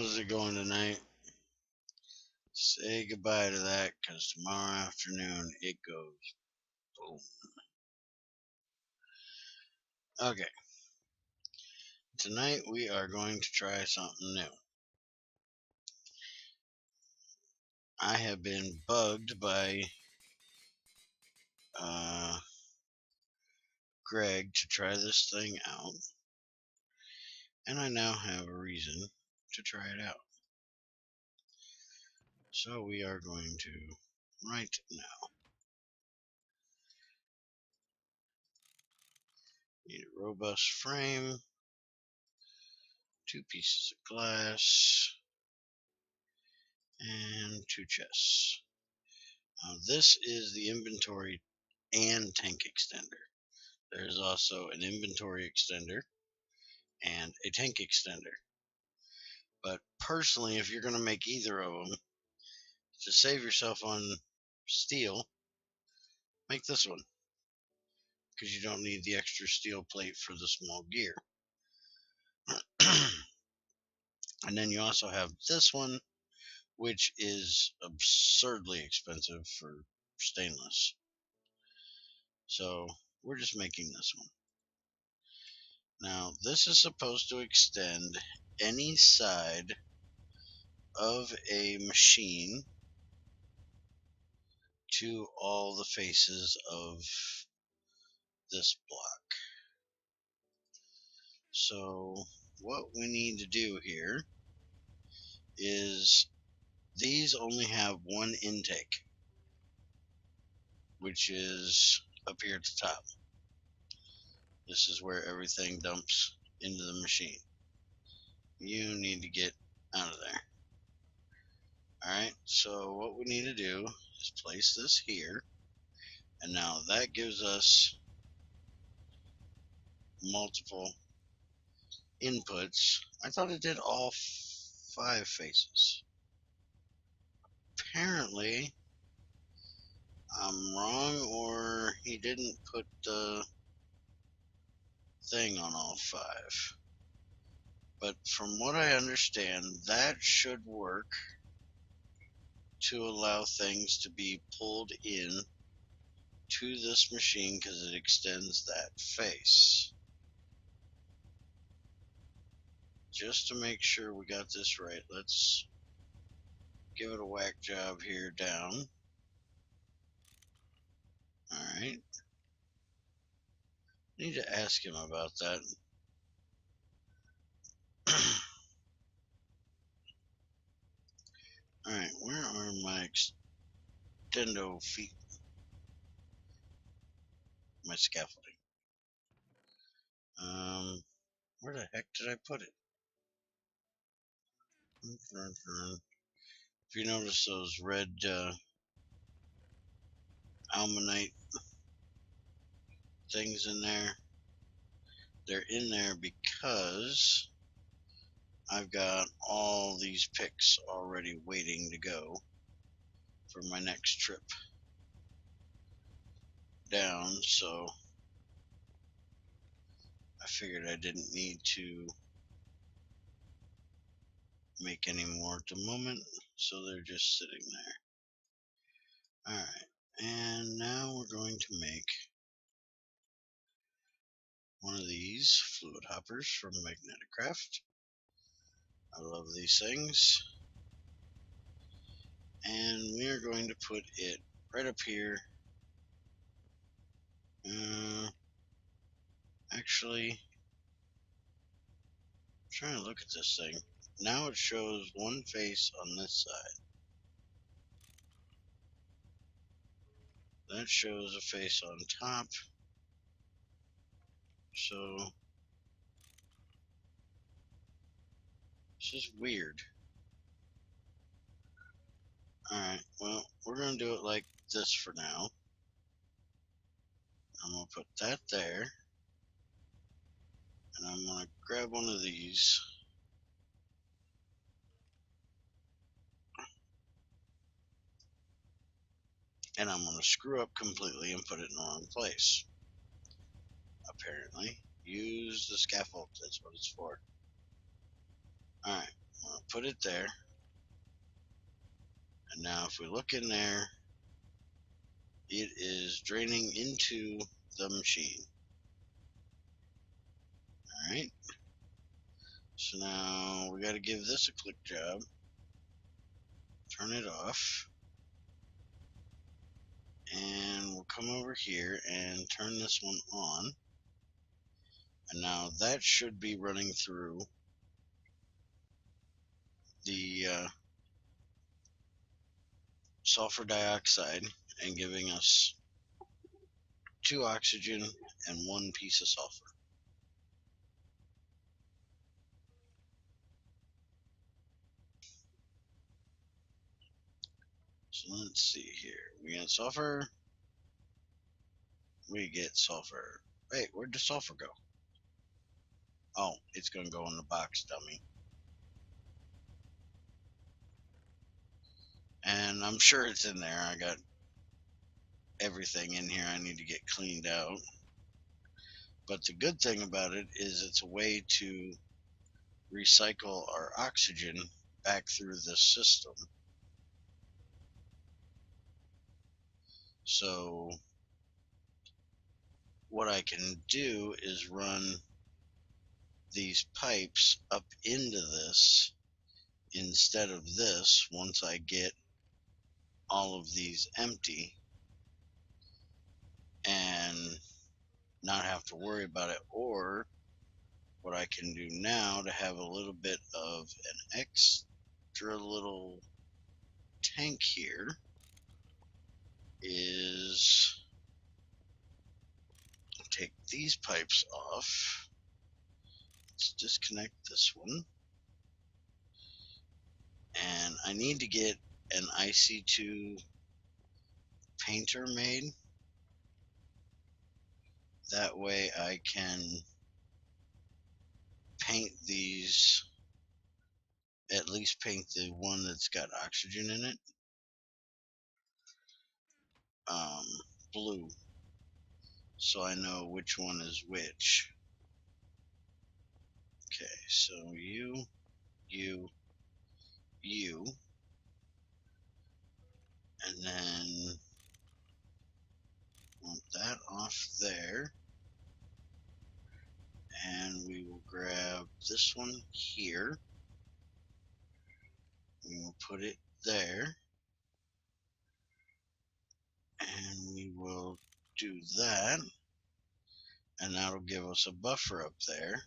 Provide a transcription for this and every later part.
How's it going tonight? Say goodbye to that, because tomorrow afternoon it goes boom. Okay. Tonight we are going to try something new. I have been bugged by Greg to try this thing out, and I now have a reason to try it out. So we are going to right now. Need a robust frame, 2 pieces of glass, and 2 chests. This is the inventory and tank extender. There's also an inventory extender and a tank extender. But personally, if you're going to make either of them, to save yourself on steel, make this one, because you don't need the extra steel plate for the small gear. And then you also have this one, which is absurdly expensive for stainless. So we're just making this one. Now, this is supposed to extend any side of a machine to all the faces of this block. So what we need to do here is these only have one intake, which is up here at the top. This is where everything dumps into the machine. You need to get out of there. Alright, so what we need to do is place this here, and now that gives us multiple inputs. I thought it did all 5 faces. Apparently I'm wrong, or he didn't put the thing on all 5. But from what I understand, that should work to allow things to be pulled in to this machine, because it extends that face. Just to make sure we got this right, let's give it a whack job here down. Alright. Need to ask him about that. Alright, where are my extendo feet? My scaffolding. Where the heck did I put it? If you notice those red almanite things in there, they're in there because I've got all these picks already waiting to go for my next trip down, so I figured I didn't need to make any more at the moment, so they're just sitting there. Alright, and now we're going to make one of these fluid hoppers from Magnetic Craft. I love these things. And we are going to put it right up here. Actually, I'm trying to look at this thing. Now it shows one face on this side. That shows a face on top. So this is weird. Alright, well, we're going to do it like this for now. I'm going to put that there. And I'm going to grab one of these. And I'm going to screw up completely and put it in the wrong place. Apparently. Use the scaffold. That's what it's for. Alright. I'm going to put it there, and now if we look in there, it is draining into the machine. Alright, so now we got to give this a click job, turn it off, and we'll come over here and turn this one on, and now that should be running through the sulfur dioxide and giving us 2 oxygen and 1 piece of sulfur. So let's see here. We got sulfur. We get sulfur. Wait, where'd the sulfur go? Oh, it's gonna go in the box, dummy. And I'm sure it's in there. I got everything in here I need to get cleaned out. But the good thing about it is it's a way to recycle our oxygen back through this system. So what I can do is run these pipes up into this instead of this once I get all of these empty, and not have to worry about it. Or what I can do now to have a little bit of an extra little tank here is take these pipes off. Let's disconnect this one, and I need to get an IC2 painter made. That way I can paint these, at least paint the one that's got oxygen in it, blue, so I know which one is which. Okay, so you, and then want that off there, and we will grab this one here, we will put it there, and we will do that, and that'll give us a buffer up there.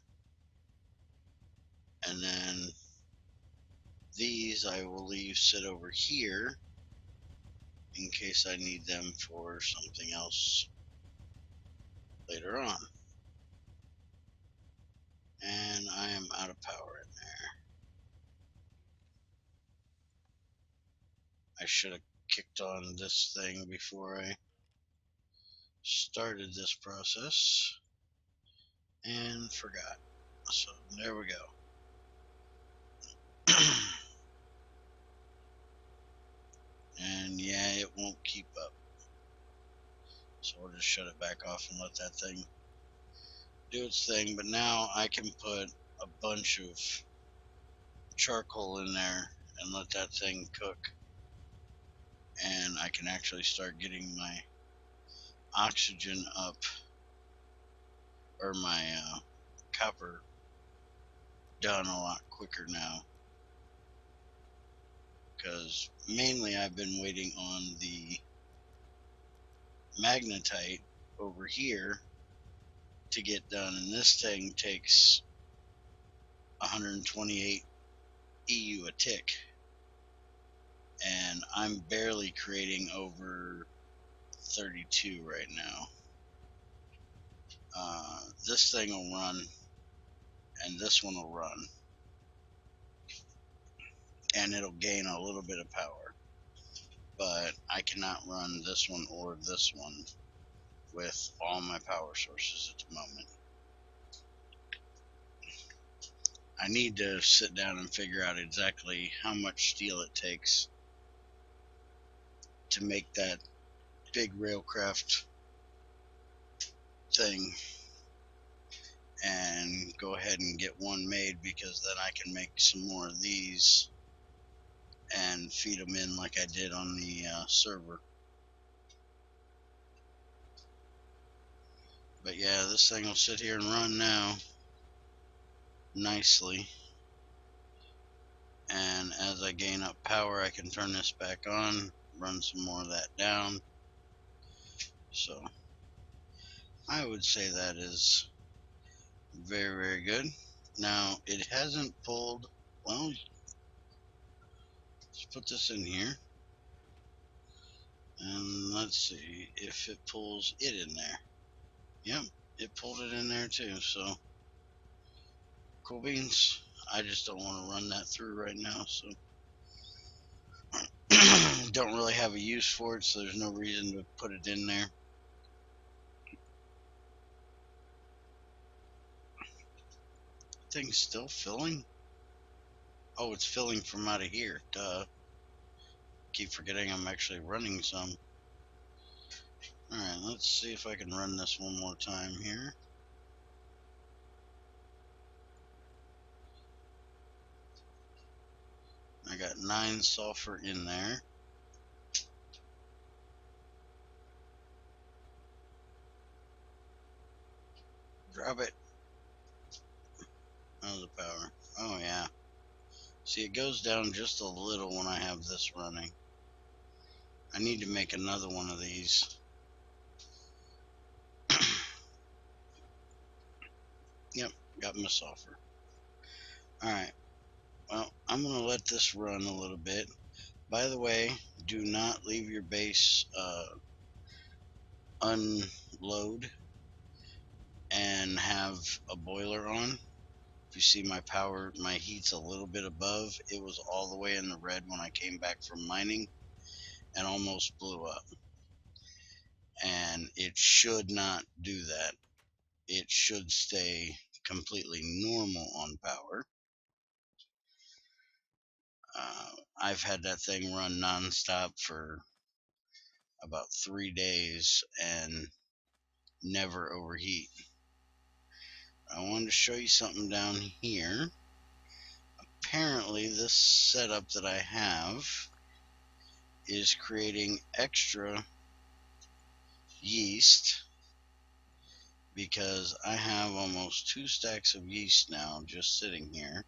And then these I will leave sit over here in case I need them for something else later on. And I am out of power in there. I should have kicked on this thing before I started this process and forgot. So there we go. And yeah, it won't keep up. So we'll just shut it back off and let that thing do its thing. But now I can put a bunch of charcoal in there and let that thing cook, and I can actually start getting my oxygen up, or my copper done a lot quicker now, because mainly I've been waiting on the magnetite over here to get done, and this thing takes 128 EU a tick, and I'm barely creating over 32 right now. This thing will run, and this one will run, and it'll gain a little bit of power, but I cannot run this one or this one with all my power sources at the moment. I need to sit down and figure out exactly how much steel it takes to make that big railcraft thing, and go ahead and get one made, because then I can make some more of these and feed them in like I did on the server. But yeah, this thing will sit here and run now nicely, and as I gain up power I can turn this back on, run some more of that down. So I would say that is very, very good. Now it hasn't pulled, well, let's put this in here and let's see if it pulls it in there. Yep, it pulled it in there too, so cool beans. I just don't want to run that through right now, so don't really have a use for it, so there's no reason to put it in there. Thing's still filling? Oh, it's filling from out of here. Duh. Keep forgetting I'm actually running some. Alright, let's see if I can run this one more time here. I got 9 sulfur in there. Drop it. How's the power? Oh yeah. See, it goes down just a little when I have this running. I need to make another one of these. Yep, got my sulfur. Alright, well, I'm going to let this run a little bit. By the way, do not leave your base unload and have a boiler on. If you see my power, my heat's a little bit above. It was all the way in the red when I came back from mining and almost blew up. And it should not do that. It should stay completely normal on power. I've had that thing run non-stop for about 3 days and never overheat. I wanted to show you something down here. Apparently this setup that I have is creating extra yeast, because I have almost 2 stacks of yeast now just sitting here.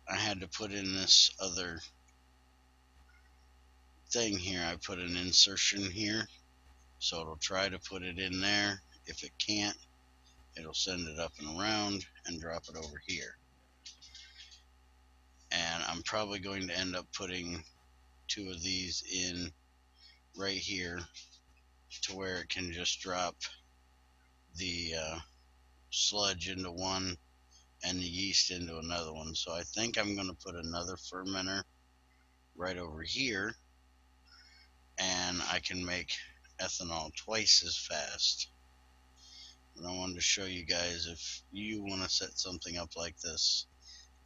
I had to put in this other thing here. I put an insertion here, so it'll try to put it in there. If it can't, it'll send it up and around and drop it over here. And I'm probably going to end up putting 2 of these in right here to where it can just drop the sludge into one and the yeast into another one. So I think I'm going to put another fermenter right over here, and I can make ethanol twice as fast. And I wanted to show you guys, if you want to set something up like this,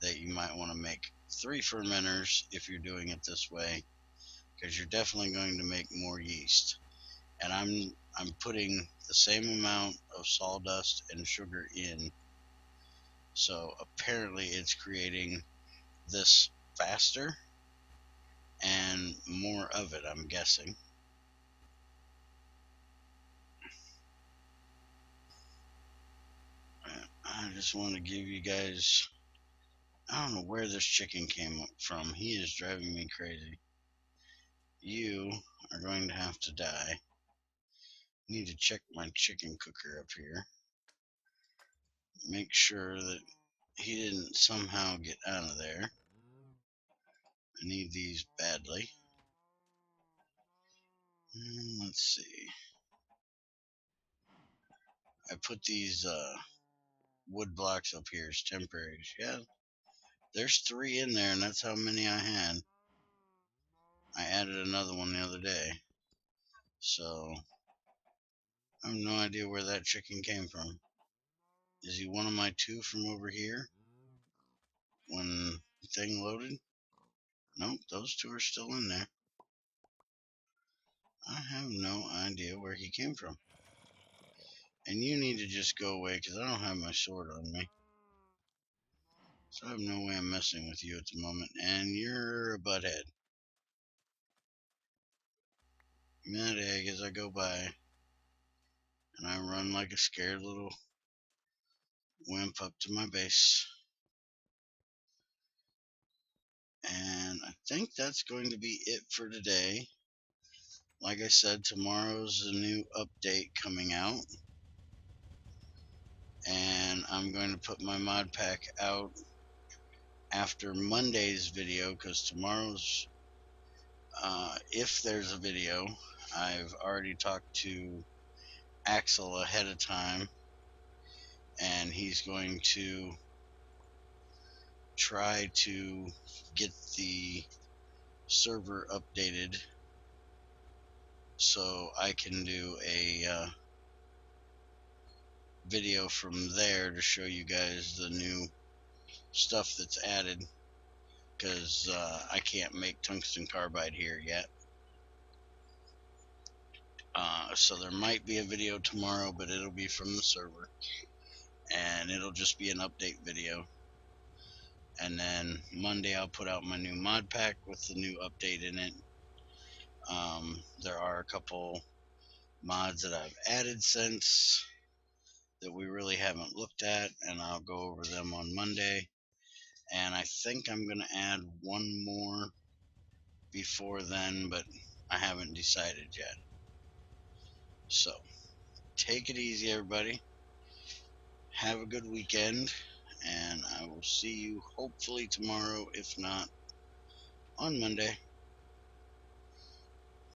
that you might want to make 3 fermenters if you're doing it this way, because you're definitely going to make more yeast. And I'm putting the same amount of sawdust and sugar in, so apparently it's creating this faster and more of it, I'm guessing. I just want to give you guys, I don't know where this chicken came from. He is driving me crazy. You are going to have to die. I need to check my chicken cooker up here. Make sure that he didn't somehow get out of there. I need these badly. Let's see. I put these wood blocks up here as temporaries. Yeah, there's 3 in there, and that's how many I had. I added another one the other day. So I have no idea where that chicken came from. Is he one of my 2 from over here when the thing loaded? Nope, those 2 are still in there. I have no idea where he came from. And you need to just go away because I don't have my sword on me. So I have no way of messing with you at the moment. And you're a butthead. Mad egg as I go by. And I run like a scared little wimp up to my base. And I think that's going to be it for today. Like I said, tomorrow's a new update coming out. And I'm going to put my mod pack out after Monday's video, because tomorrow's, if there's a video, I've already talked to Axel ahead of time, and he's going to try to get the server updated so I can do a video from there to show you guys the new stuff that's added, because I can't make tungsten carbide here yet. So there might be a video tomorrow, but it'll be from the server, and it'll just be an update video. And then Monday I'll put out my new mod pack with the new update in it. There are a couple mods that I've added since that we really haven't looked at, and I'll go over them on Monday. And I think I'm going to add one more before then, but I haven't decided yet. So take it easy, everybody. Have a good weekend, and I will see you hopefully tomorrow, if not on Monday.